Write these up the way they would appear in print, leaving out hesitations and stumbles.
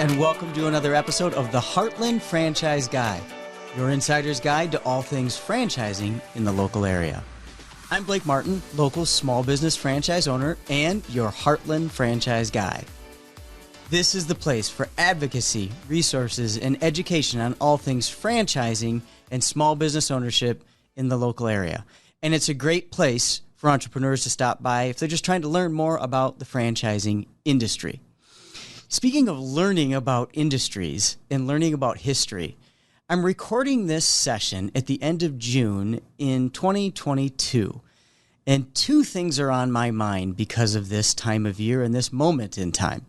and welcome to another episode of the Heartland Franchise Guide, your insider's guide to all things franchising in the local area. I'm Blake Martin, local small business franchise owner and your Heartland Franchise Guide. This is the place for advocacy, resources, and education on all things franchising and small business ownership in the local area. And it's a great place for entrepreneurs to stop by if they're just trying to learn more about the franchising industry. Speaking of learning about industries and learning about history, I'm recording this session at the end of June in 2022. And two things are on my mind because of this time of year and this moment in time.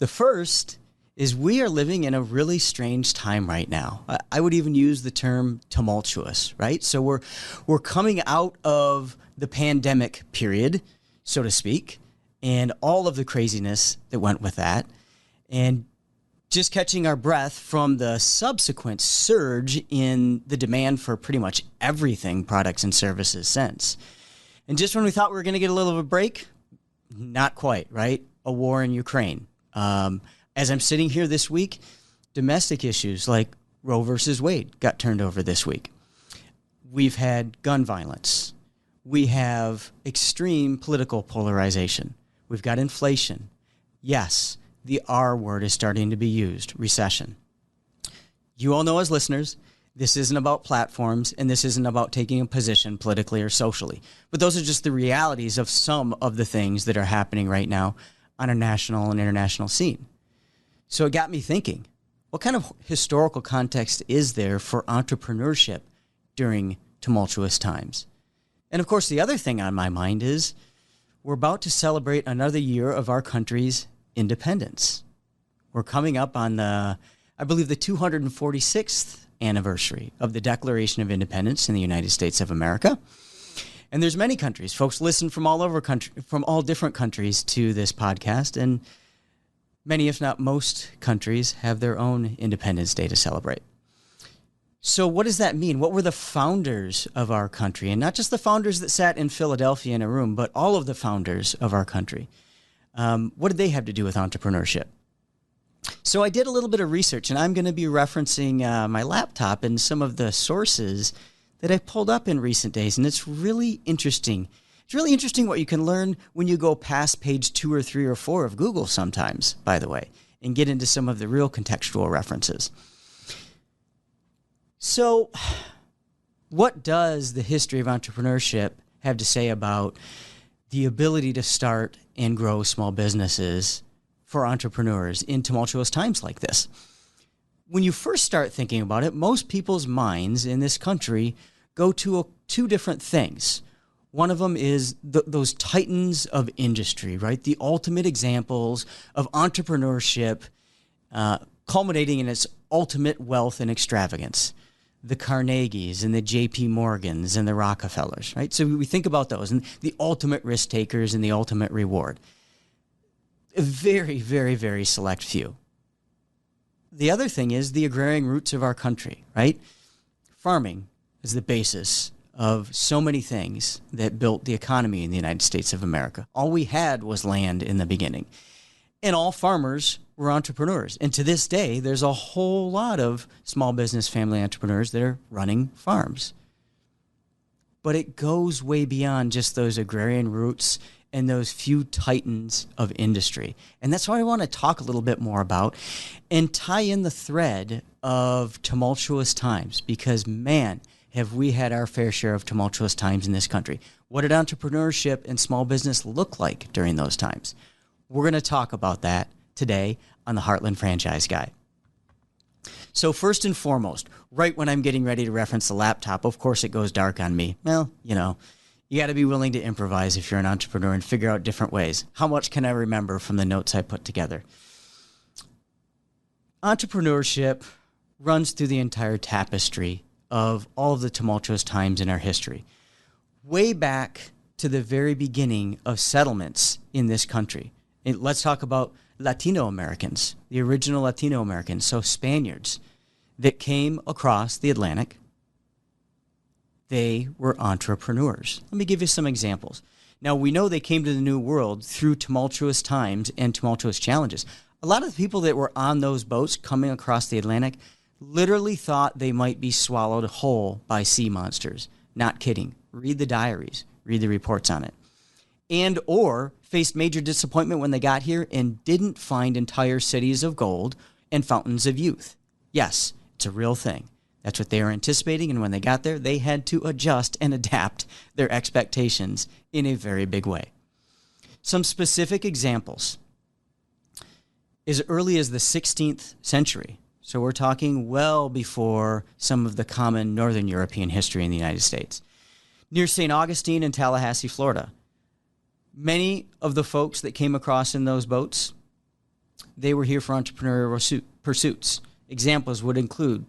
The first is we are living in a really strange time right now. I would even use the term tumultuous, right? So we're coming out of the pandemic period, so to speak, and all of the craziness that went with that, and just catching our breath from the subsequent surge in the demand for pretty much everything products and services since. And just when we thought we were going to get a little of a break, not quite, right? A war in Ukraine. As I'm sitting here this week, domestic issues like Roe versus Wade got turned over this week. We've had gun violence. We have extreme political polarization. We've got inflation. Yes, the R word is starting to be used, recession. You all know as listeners, this isn't about platforms and this isn't about taking a position politically or socially. But those are just the realities of some of the things that are happening right now on a national and international scene. So it got me thinking, what kind of historical context is there for entrepreneurship during tumultuous times? And of course, the other thing on my mind is we're about to celebrate another year of our country's independence. We're coming up on the 246th anniversary of the Declaration of Independence in the United States of America. And there's many countries. Folks listen from all over from all different countries to this podcast, and many, if not most, countries have their own Independence Day to celebrate. So what does that mean? What were the founders of our country? And not just the founders that sat in Philadelphia in a room, but all of the founders of our country. What did they have to do with entrepreneurship? So I did a little bit of research, and I'm going to be referencing my laptop and some of the sources that I pulled up in recent days, and it's really interesting. It's really interesting what you can learn when you go past page 2 or 3 or 4 of Google sometimes, by the way, and get into some of the real contextual references. So what does the history of entrepreneurship have to say about the ability to start and grow small businesses for entrepreneurs in tumultuous times like this? When you first start thinking about it, most people's minds in this country go to two different things. One of them is those titans of industry, right? The ultimate examples of entrepreneurship culminating in its ultimate wealth and extravagance. The Carnegies and the J.P. Morgans and the Rockefellers, right? So we think about those and the ultimate risk takers and the ultimate reward. A very, very, very select few. The other thing is the agrarian roots of our country, right? Farming is the basis of so many things that built the economy in the United States of America. All we had was land in the beginning. And all farmers were entrepreneurs. And to this day, there's a whole lot of small business family entrepreneurs that are running farms. But it goes way beyond just those agrarian roots and those few titans of industry. And that's what I want to talk a little bit more about and tie in the thread of tumultuous times, because, man, have we had our fair share of tumultuous times in this country. What did entrepreneurship and small business look like during those times? We're going to talk about that today on the Heartland Franchise Guide. So first and foremost, right when I'm getting ready to reference the laptop, of course it goes dark on me. Well, you got to be willing to improvise if you're an entrepreneur and figure out different ways. How much can I remember from the notes I put together? Entrepreneurship runs through the entire tapestry of all of the tumultuous times in our history. Way back to the very beginning of settlements in this country. And let's talk about Latino Americans, the original Latino Americans, so Spaniards that came across the Atlantic. They were entrepreneurs. Let me give you some examples. Now, we know they came to the New World through tumultuous times and tumultuous challenges. A lot of the people that were on those boats coming across the Atlantic literally thought they might be swallowed whole by sea monsters. Not kidding. Read the diaries. Read the reports on it. And or faced major disappointment when they got here and didn't find entire cities of gold and fountains of youth. Yes, it's a real thing. That's what they were anticipating, and when they got there, they had to adjust and adapt their expectations in a very big way. Some specific examples. As early as the 16th century, so we're talking well before some of the common Northern European history in the United States. Near St. Augustine in Tallahassee, Florida, many of the folks that came across in those boats, they were here for entrepreneurial pursuits. Examples would include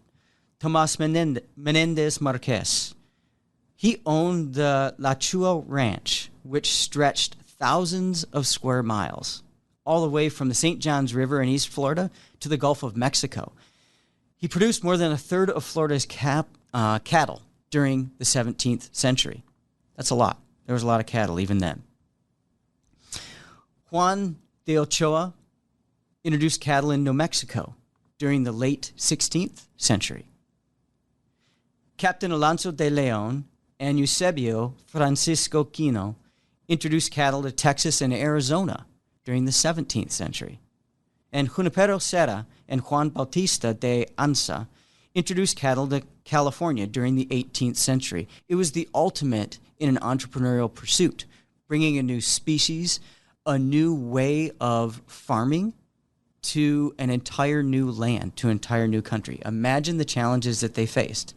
Tomas Menendez Marquez. He owned the La Chua Ranch, which stretched thousands of square miles, all the way from the St. Johns River in East Florida to the Gulf of Mexico. He produced more than a third of Florida's cattle during the 17th century. That's a lot. There was a lot of cattle even then. Juan de Ochoa introduced cattle in New Mexico during the late 16th century. Captain Alonso de Leon and Eusebio Francisco Quino introduced cattle to Texas and Arizona during the 17th century. And Junipero Serra and Juan Bautista de Anza introduced cattle to California during the 18th century. It was the ultimate in an entrepreneurial pursuit, bringing a new species, a new way of farming to an entire new land, to an entire new country. Imagine the challenges that they faced.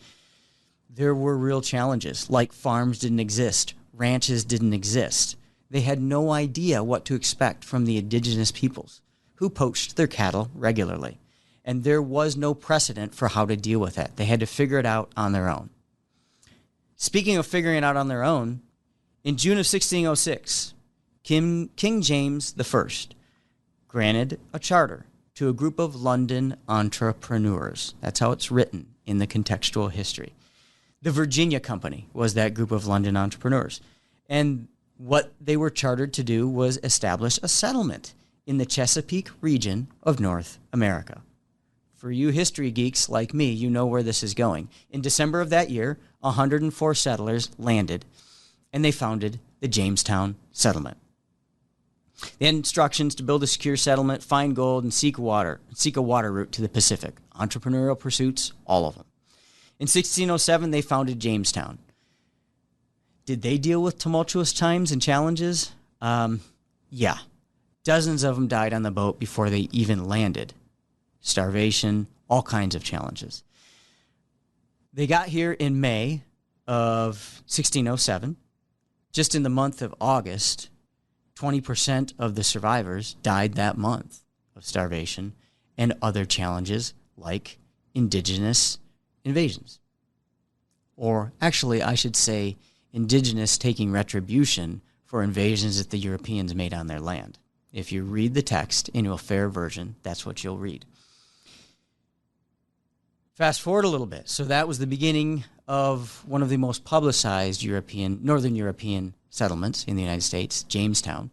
There were real challenges, like farms didn't exist, ranches didn't exist. They had no idea what to expect from the indigenous peoples who poached their cattle regularly. And there was no precedent for how to deal with that. They had to figure it out on their own. Speaking of figuring it out on their own, in June of 1606, King James I granted a charter to a group of London entrepreneurs. That's how it's written in the contextual history. The Virginia Company was that group of London entrepreneurs. And what they were chartered to do was establish a settlement in the Chesapeake region of North America. For you history geeks like me, you know where this is going. In December of that year, 104 settlers landed, and they founded the Jamestown Settlement. They had instructions to build a secure settlement, find gold, and seek a water route to the Pacific. Entrepreneurial pursuits, all of them. In 1607, they founded Jamestown. Did they deal with tumultuous times and challenges? Yeah. Dozens of them died on the boat before they even landed. Starvation, all kinds of challenges. They got here in May of 1607. Just in the month of August, 20% of the survivors died that month of starvation and other challenges like indigenous invasions. Or actually, I should say, indigenous taking retribution for invasions that the Europeans made on their land. If you read the text in a fair version, that's what you'll read. Fast forward a little bit. So that was the beginning of one of the most publicized Northern European settlements in the United States, Jamestown.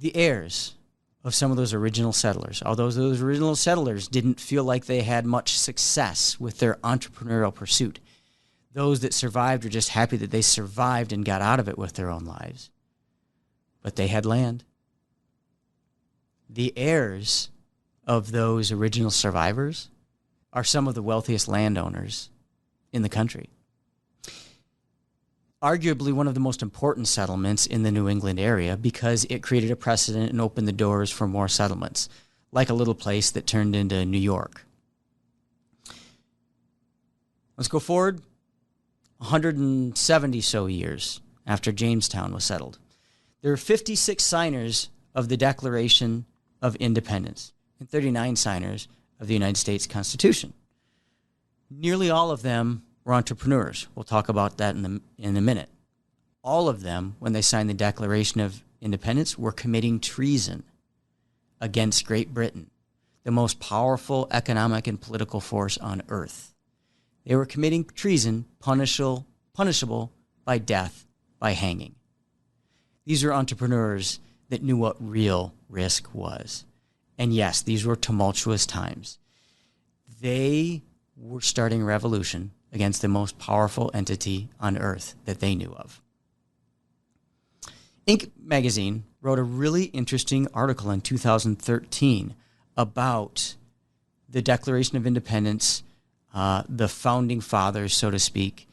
The heirs of some of those original settlers, although those original settlers didn't feel like they had much success with their entrepreneurial pursuit, those that survived were just happy that they survived and got out of it with their own lives. But they had land. The heirs of those original survivors are some of the wealthiest landowners in the country. Arguably one of the most important settlements in the New England area because it created a precedent and opened the doors for more settlements, like a little place that turned into New York. Let's go forward 170 so years after Jamestown was settled. There are 56 signers of the Declaration of Independence and 39 signers of the United States Constitution. Nearly all of them were entrepreneurs. We'll talk about that in a minute. All of them, when they signed the Declaration of Independence, were committing treason against Great Britain, the most powerful economic and political force on earth. They were committing treason punishable by death, by hanging. These are entrepreneurs that knew what real risk was. And yes, these were tumultuous times. They were starting a revolution against the most powerful entity on earth that they knew of. Inc. magazine wrote a really interesting article in 2013 about the Declaration of Independence, the founding fathers, so to speak,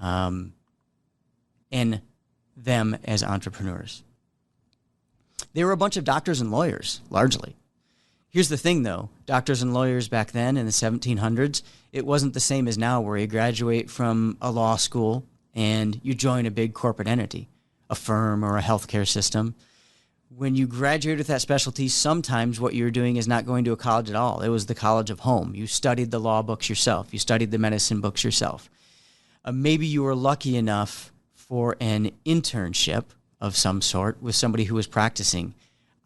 and them as entrepreneurs. They were a bunch of doctors and lawyers, largely. Here's the thing, though. Doctors and lawyers back then in the 1700s, it wasn't the same as now where you graduate from a law school and you join a big corporate entity, a firm or a healthcare system. When you graduate with that specialty, sometimes what you're doing is not going to a college at all. It was the college of home. You studied the law books yourself. You studied the medicine books yourself. Maybe you were lucky enough for an internship of some sort with somebody who was practicing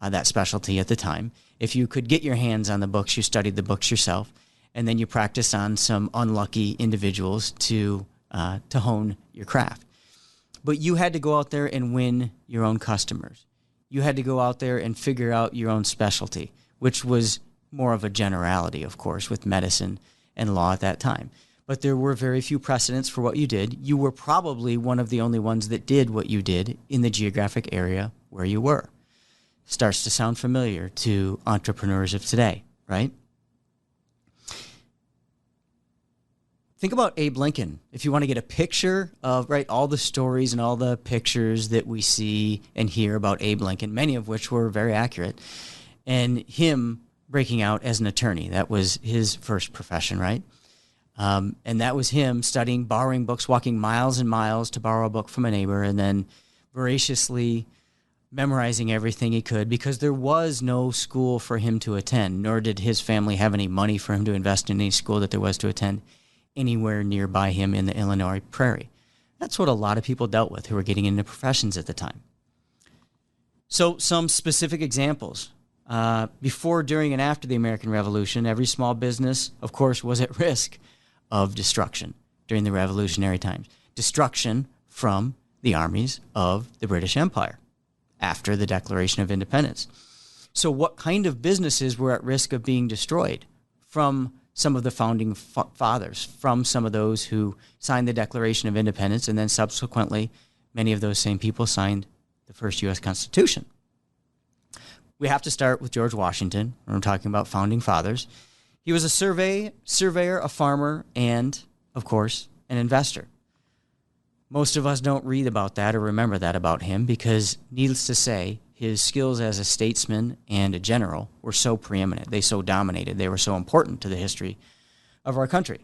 that specialty at the time. If you could get your hands on the books, you studied the books yourself, and then you practiced on some unlucky individuals to hone your craft. But you had to go out there and win your own customers. You had to go out there and figure out your own specialty, which was more of a generality, of course, with medicine and law at that time. But there were very few precedents for what you did. You were probably one of the only ones that did what you did in the geographic area where you were. Starts to sound familiar to entrepreneurs of today, right? Think about Abe Lincoln. If you want to get a picture of, right, all the stories and all the pictures that we see and hear about Abe Lincoln, many of which were very accurate, and him breaking out as an attorney. That was his first profession, right? And that was him studying, borrowing books, walking miles and miles to borrow a book from a neighbor, and then voraciously memorizing everything he could, because there was no school for him to attend, nor did his family have any money for him to invest in any school that there was to attend anywhere nearby him in the Illinois prairie. That's what a lot of people dealt with who were getting into professions at the time. So some specific examples. Before, during, and after the American Revolution, every small business, of course, was at risk of destruction during the revolutionary times. Destruction from the armies of the British Empire after the Declaration of Independence. So what kind of businesses were at risk of being destroyed from some of the founding fathers, from some of those who signed the Declaration of Independence, and then subsequently many of those same people signed the first U.S. Constitution? We have to start with George Washington when we're talking about founding fathers. He was a surveyor, a farmer, and, of course, an investor. Most of us don't read about that or remember that about him because, needless to say, his skills as a statesman and a general were so preeminent. They so dominated. They were so important to the history of our country.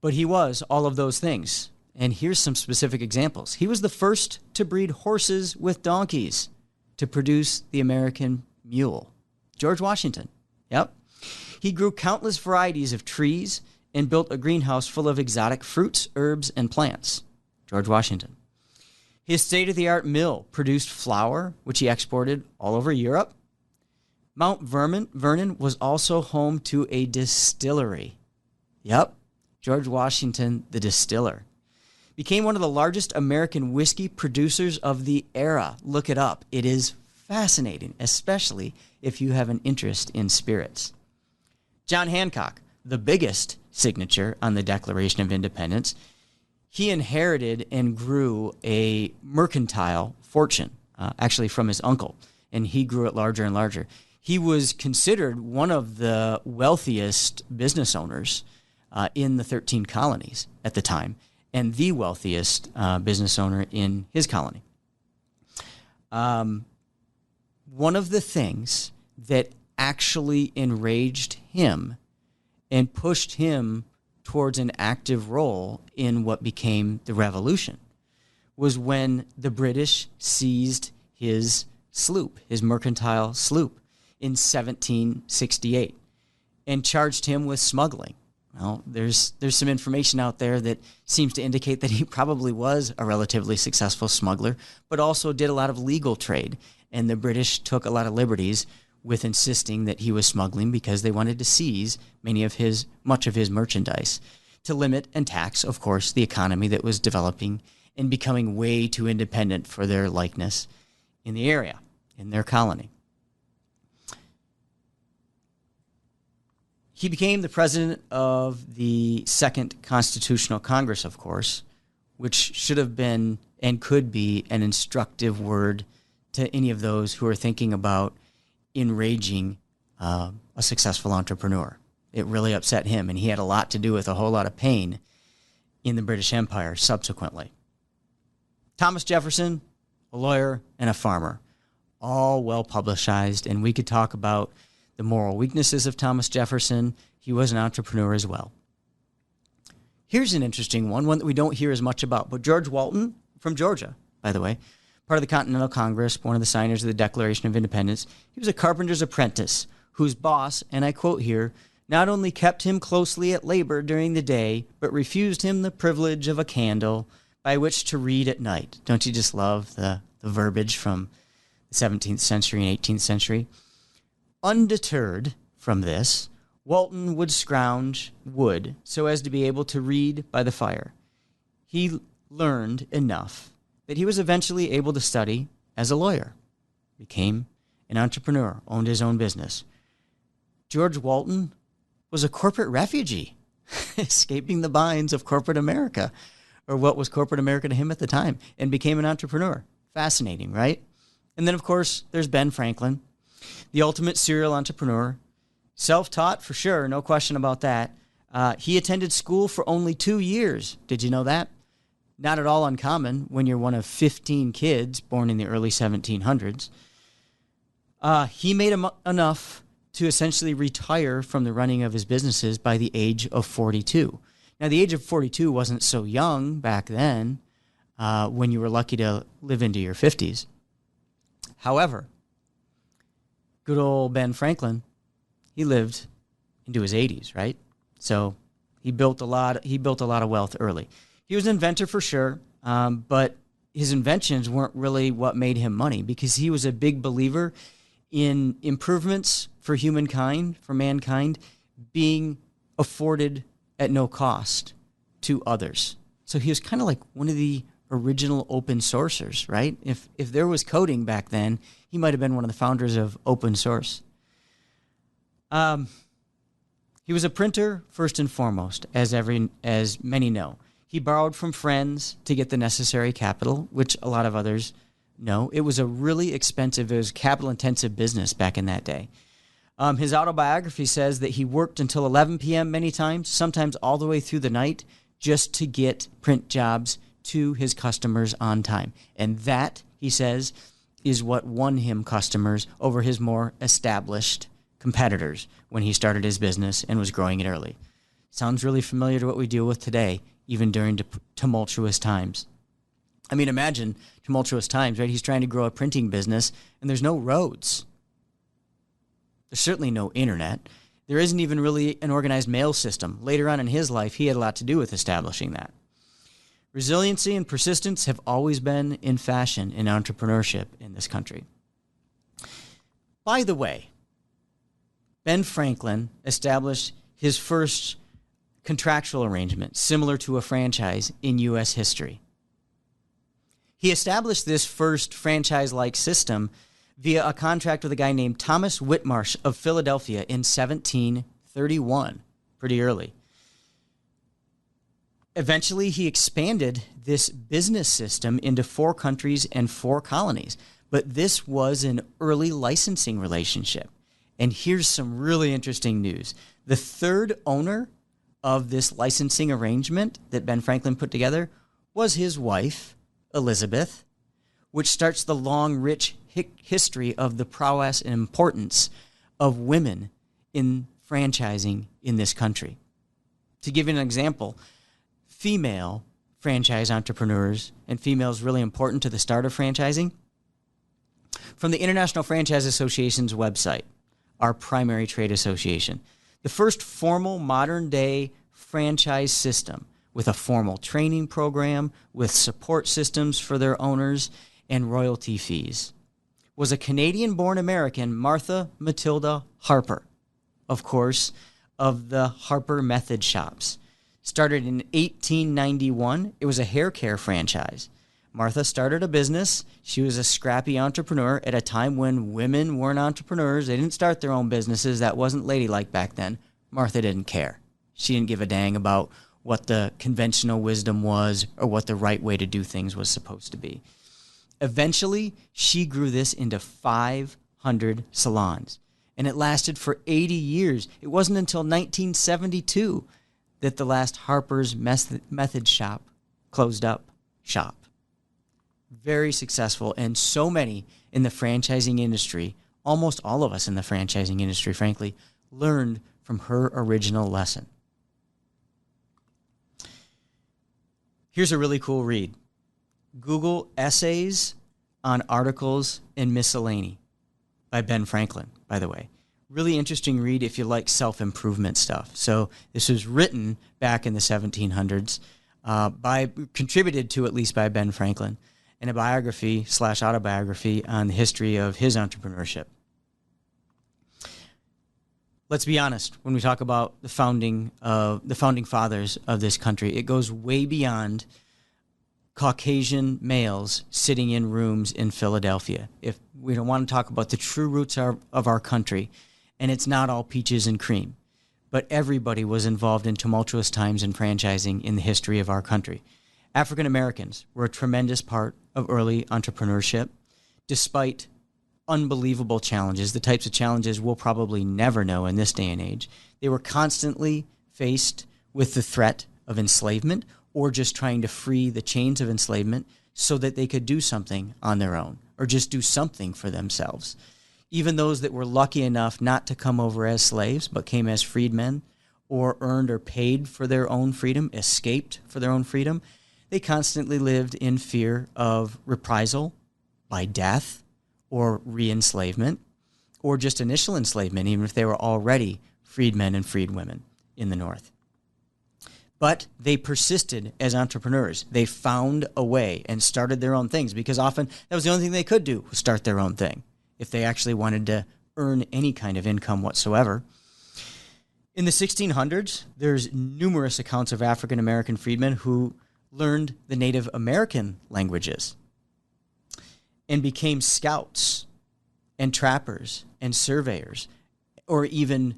But he was all of those things. And here's some specific examples. He was the first to breed horses with donkeys to produce the American mule. George Washington. Yep. He grew countless varieties of trees and built a greenhouse full of exotic fruits, herbs, and plants. George Washington. His state-of-the-art mill produced flour, which he exported all over Europe. Mount Vernon was also home to a distillery. Yep, George Washington, the distiller. Became one of the largest American whiskey producers of the era. Look it up. It is fascinating, especially if you have an interest in spirits. John Hancock, the biggest signature on the Declaration of Independence, he inherited and grew a mercantile fortune, actually from his uncle, and he grew it larger and larger. He was considered one of the wealthiest business owners in the 13 colonies at the time, and the wealthiest business owner in his colony. One of the things that actually enraged him and pushed him towards an active role in what became the Revolution was when the British seized his sloop, his mercantile sloop, in 1768 and charged him with smuggling. Well, there's some information out there that seems to indicate that he probably was a relatively successful smuggler, but also did a lot of legal trade, and the British took a lot of liberties with insisting that he was smuggling because they wanted to seize much of his merchandise to limit and tax, of course, the economy that was developing and becoming way too independent for their likeness in the area. in their colony. He became the president of the Second Constitutional Congress, of course, which should have been and could be an instructive word to any of those who are thinking about enraging a successful entrepreneur. It really upset him, and he had a lot to do with a whole lot of pain in the British Empire subsequently. Thomas Jefferson, a lawyer and a farmer, all well publicized, and we could talk about the moral weaknesses of Thomas Jefferson. He was an entrepreneur as well. Here's an interesting one that we don't hear as much about, but George Walton, from Georgia, by the way, part of the Continental Congress, one of the signers of the Declaration of Independence, he was a carpenter's apprentice whose boss, and I quote here, not only kept him closely at labor during the day, but refused him the privilege of a candle by which to read at night. Don't you just love the verbiage from the 17th century and 18th century? Undeterred from this, Walton would scrounge wood so as to be able to read by the fire. He learned enough that he was eventually able to study as a lawyer, became an entrepreneur, owned his own business. George Walton was a corporate refugee, escaping the binds of corporate America, or what was corporate America to him at the time, and became an entrepreneur. Fascinating, right? And then, of course, there's Ben Franklin, the ultimate serial entrepreneur, self-taught for sure, no question about that. He attended school for only 2 years. Did you know that? Not at all uncommon when you're one of 15 kids born in the early 1700s. He made enough to essentially retire from the running of his businesses by the age of 42. Now, the age of 42 wasn't so young back then when you were lucky to live into your 50s. However, good old Ben Franklin, he lived into his 80s, right? So he built a lot of wealth early. He was an inventor for sure, but his inventions weren't really what made him money, because he was a big believer in improvements for humankind, for mankind, being afforded at no cost to others. So he was kind of like one of the original open sourcers, right? If there was coding back then, he might have been one of the founders of open source. He was a printer first and foremost, as many know. He borrowed from friends to get the necessary capital, which a lot of others know. It was a really expensive, it was capital-intensive business back in that day. His autobiography says that he worked until 11 p.m. many times, sometimes all the way through the night, just to get print jobs to his customers on time. And that, he says, is what won him customers over his more established competitors when he started his business and was growing it early. Sounds really familiar to what we deal with today, even during tumultuous times. I mean, imagine tumultuous times, right? He's trying to grow a printing business, and there's no roads. There's certainly no internet. There isn't even really an organized mail system. Later on in his life, he had a lot to do with establishing that. Resiliency and persistence have always been in fashion in entrepreneurship in this country. By the way, Ben Franklin established his first contractual arrangement similar to a franchise in U.S. history. He established this first franchise-like system via a contract with a guy named Thomas Whitmarsh of Philadelphia in 1731, pretty early. Eventually, he expanded this business system into 4 countries and 4 colonies, but this was an early licensing relationship. And here's some really interesting news. The third owner of this licensing arrangement that Ben Franklin put together was his wife, Elizabeth, which starts the long, rich history of the prowess and importance of women in franchising in this country. To give you an example, female franchise entrepreneurs, and female is really important to the start of franchising. From the International Franchise Association's website, our primary trade association, the first formal modern-day franchise system with a formal training program, with support systems for their owners, and royalty fees, was a Canadian-born American, Martha Matilda Harper, of course, of the Harper Method Shops. Started in 1891, it was a hair care franchise. Martha started a business. She was a scrappy entrepreneur at a time when women weren't entrepreneurs. They didn't start their own businesses. That wasn't ladylike back then. Martha didn't care. She didn't give a dang about what the conventional wisdom was or what the right way to do things was supposed to be. Eventually, she grew this into 500 salons, and it lasted for 80 years. It wasn't until 1972 that the last Harper's Method shop closed up shop. Very successful, and so many in the franchising industry, almost all of us in the franchising industry, frankly, learned from her original lesson. Here's a really cool read. Google Essays on Articles and Miscellany by Ben Franklin, by the way. Really interesting read if you like self-improvement stuff. So this was written back in the 1700s, contributed to at least by Ben Franklin, in a biography / autobiography on the history of his entrepreneurship. Let's be honest, when we talk about the founding fathers of this country, it goes way beyond Caucasian males sitting in rooms in Philadelphia. If we don't want to talk about the true roots of our country, and it's not all peaches and cream, but everybody was involved in tumultuous times in franchising in the history of our country. African Americans were a tremendous part of early entrepreneurship, despite unbelievable challenges, the types of challenges we'll probably never know in this day and age. They were constantly faced with the threat of enslavement or just trying to free the chains of enslavement so that they could do something on their own or just do something for themselves. Even those that were lucky enough not to come over as slaves but came as freedmen or earned or paid for their own freedom, escaped for their own freedom, they constantly lived in fear of reprisal by death or re-enslavement or just initial enslavement, even if they were already freedmen and freed women in the North. But they persisted as entrepreneurs. They found a way and started their own things because often that was the only thing they could do, was start their own thing if they actually wanted to earn any kind of income whatsoever. In the 1600s, there's numerous accounts of African American freedmen who learned the Native American languages and became scouts and trappers and surveyors, or even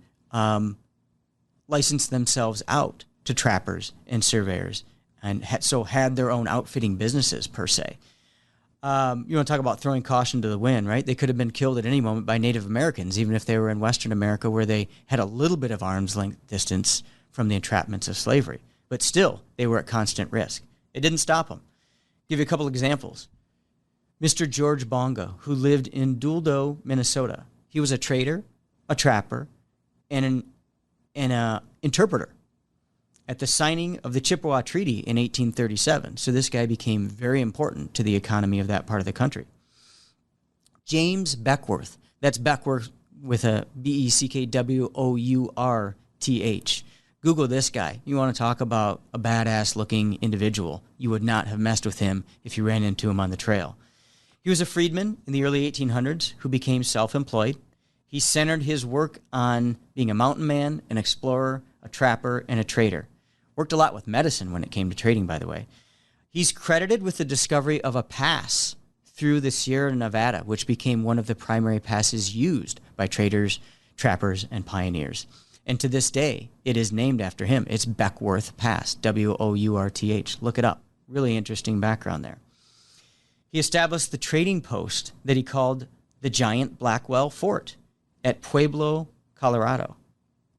licensed themselves out to trappers and surveyors, and so had their own outfitting businesses per se. You want to talk about throwing caution to the wind, right? They could have been killed at any moment by Native Americans, even if they were in Western America where they had a little bit of arm's length distance from the entrapments of slavery. But still, they were at constant risk. It didn't stop them. Give you a couple examples. Mr. George Bonga, who lived in Duldo, Minnesota. He was a trader, a trapper, and an interpreter at the signing of the Chippewa Treaty in 1837. So this guy became very important to the economy of that part of the country. James Beckwourth. That's Beckwourth with a Beckwourth. Google this guy. You want to talk about a badass-looking individual. You would not have messed with him if you ran into him on the trail. He was a freedman in the early 1800s who became self-employed. He centered his work on being a mountain man, an explorer, a trapper, and a trader. Worked a lot with medicine when it came to trading, by the way. He's credited with the discovery of a pass through the Sierra Nevada, which became one of the primary passes used by traders, trappers, and pioneers. And to this day, it is named after him. It's Beckwourth Pass, Wourth. Look it up. Really interesting background there. He established the trading post that he called the Giant Blackwell Fort at Pueblo, Colorado.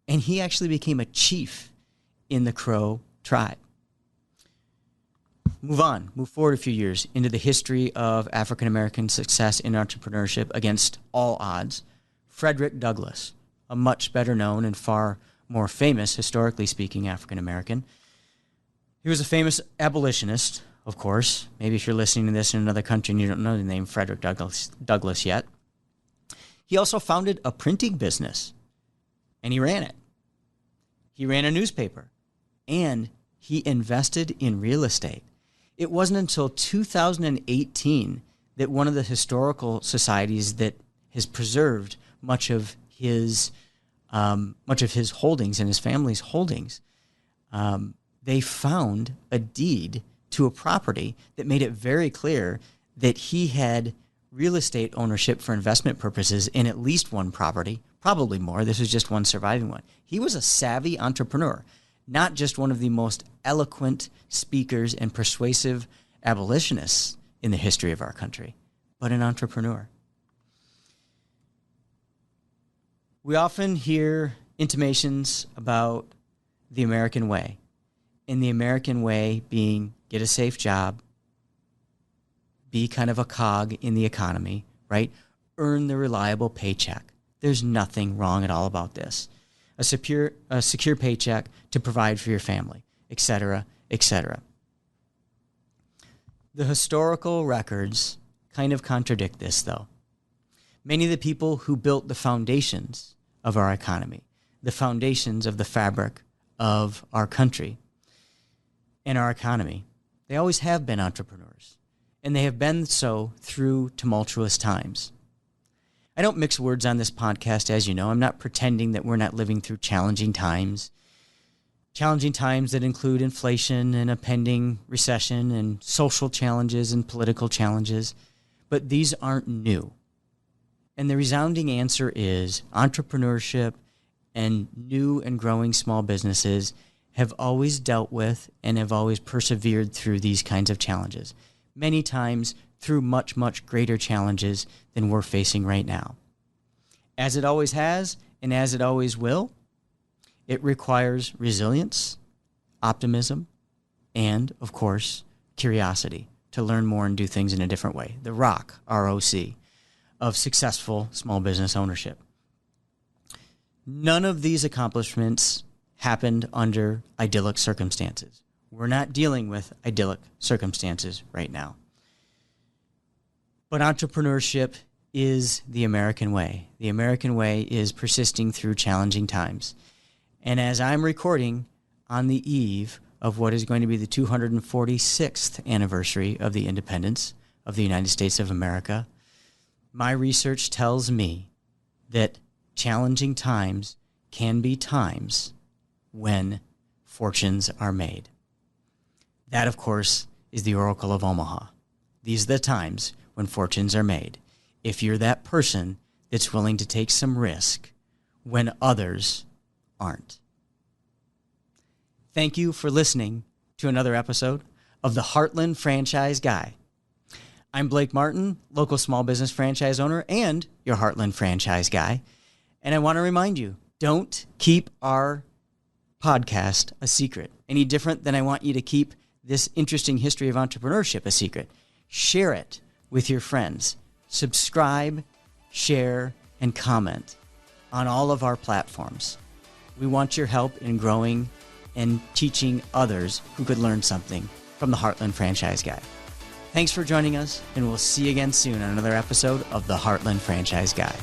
And he actually became a chief in the Crow tribe. Move forward a few years into the history of African American success in entrepreneurship against all odds. Frederick Douglass, a much better known and far more famous, historically speaking, African American. He was a famous abolitionist, of course. Maybe if you're listening to this in another country and you don't know the name Frederick Douglass yet. He also founded a printing business, and he ran it. He ran a newspaper, and he invested in real estate. It wasn't until 2018 that one of the historical societies that has preserved much of his holdings and his family's holdings, they found a deed to a property that made it very clear that he had real estate ownership for investment purposes in at least one property, probably more. This was just one surviving one. He was a savvy entrepreneur, not just one of the most eloquent speakers and persuasive abolitionists in the history of our country, but an entrepreneur. We often hear intimations about the American way, and the American way being get a safe job, be kind of a cog in the economy, right? Earn the reliable paycheck. There's nothing wrong at all about this. A secure paycheck to provide for your family, etc., etc. The historical records kind of contradict this, though. Many of the people who built the foundations of our economy, the foundations of the fabric of our country and our economy, they always have been entrepreneurs, and they have been so through tumultuous times. I don't mix words on this podcast, as you know. I'm not pretending that we're not living through challenging times that include inflation and a pending recession and social challenges and political challenges, but these aren't new. And the resounding answer is entrepreneurship and new and growing small businesses have always dealt with and have always persevered through these kinds of challenges, many times through much, much greater challenges than we're facing right now. As it always has and as it always will, it requires resilience, optimism, and, of course, curiosity to learn more and do things in a different way. The ROC, R-O-C, of successful small business ownership. None of these accomplishments happened under idyllic circumstances. We're not dealing with idyllic circumstances right now. But entrepreneurship is the American way. The American way is persisting through challenging times. And as I'm recording on the eve of what is going to be the 246th anniversary of the independence of the United States of America, my research tells me that challenging times can be times when fortunes are made. That, of course, is the Oracle of Omaha. These are the times when fortunes are made. If you're that person that's willing to take some risk when others aren't. Thank you for listening to another episode of the Heartland Franchise Guy. I'm Blake Martin, local small business franchise owner and your Heartland Franchise Guy. And I want to remind you, don't keep our podcast a secret, any different than I want you to keep this interesting history of entrepreneurship a secret. Share it with your friends. Subscribe, share, and comment on all of our platforms. We want your help in growing and teaching others who could learn something from the Heartland Franchise Guy. Thanks for joining us, and we'll see you again soon on another episode of the Heartland Franchise Guy.